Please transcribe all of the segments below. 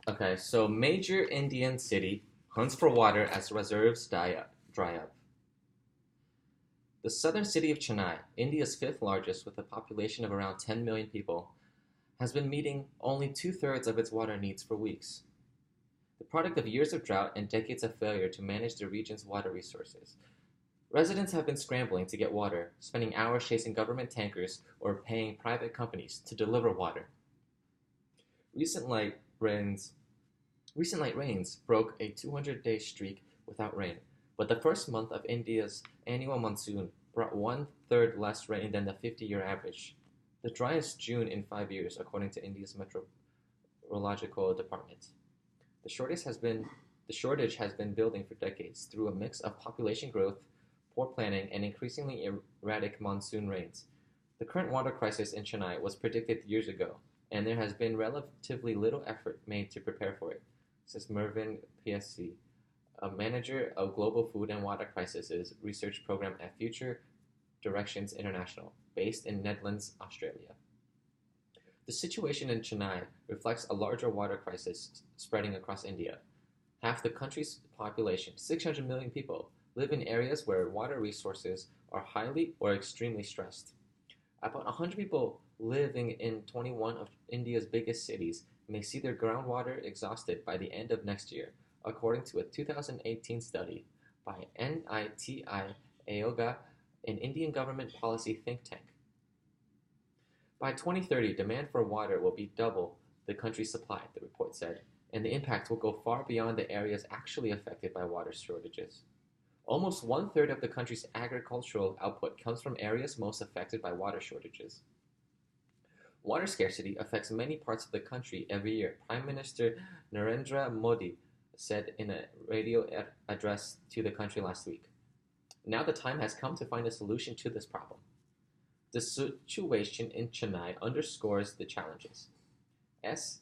Okay, so major Indian city hunts for water as reserves dry up. The southern city of Chennai, India's fifth largest with a population of around 10 million people, has been meeting only two-thirds of its water needs for weeks. The product of years of drought and decades of failure to manage the region's water resources. Residents have been scrambling to get water, spending hours chasing government tankers or paying private companies to deliver water. Recent light rains Recent light rains broke a 200-day streak without rain, but the first month of India's annual monsoon brought one-third less rain than the 50-year average, the driest June in 5 years, according to India's Meteorological Department. The shortage has been building for decades through a mix of population growth, poor planning, and increasingly erratic monsoon rains. The current water crisis in Chennai was predicted years ago, and there has been relatively little effort made to prepare for it, says Mervyn PSC, a manager of Global Food and Water Crises Research Program at Future Directions International, based in Netherlands, Australia. The situation in Chennai reflects a larger water crisis spreading across India. Half the country's population, 600 million people, live in areas where water resources are highly or extremely stressed. About 100 people living in 21 of India's biggest cities may see their groundwater exhausted by the end of next year, according to a 2018 study by NITI Ayoga, an Indian government policy think tank. By 2030, demand for water will be double the country's supply, the report said, and the impact will go far beyond the areas actually affected by water shortages. Almost one-third of the country's agricultural output comes from areas most affected by water shortages. Water scarcity affects many parts of the country every year, Prime Minister Narendra Modi said in a radio address to the country last week. Now the time has come to find a solution to this problem. The situation in Chennai underscores the challenges. S.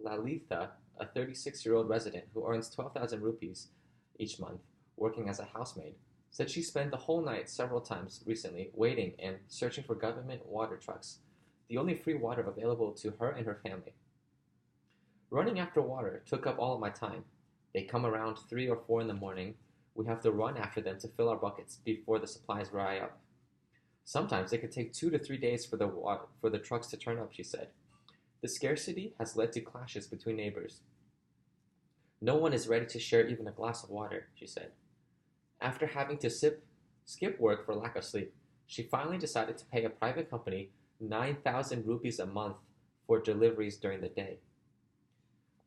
Lalitha, a 36-year-old resident who earns 12,000 rupees each month, working as a housemaid, said she spent the whole night several times recently waiting and searching for government water trucks, the only free water available to her and her family. Running after water took up all of my time. They come around 3 or 4 in the morning. We have to run after them to fill our buckets before the supplies dry up. Sometimes it could take 2 to 3 days for the trucks to turn up, she said. The scarcity has led to clashes between neighbors. No one is ready to share even a glass of water, she said. After having to skip work for lack of sleep, she finally decided to pay a private company 9,000 rupees a month for deliveries during the day.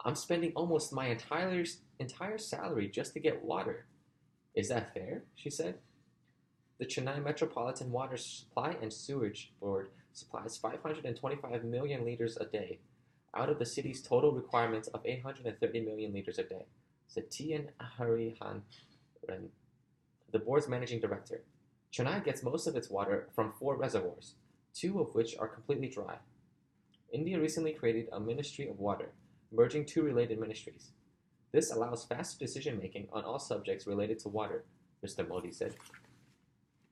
I'm spending almost my entire salary just to get water. Is that fair? She said. The Chennai Metropolitan Water Supply and Sewage Board supplies 525 million liters a day, out of the city's total requirements of 830 million liters a day, said T.N. Hariharan, the board's managing director. Chennai gets most of its water from 4 reservoirs, 2 of which are completely dry. India recently created a Ministry of Water, merging 2 related ministries. This allows faster decision-making on all subjects related to water, Mr. Modi said.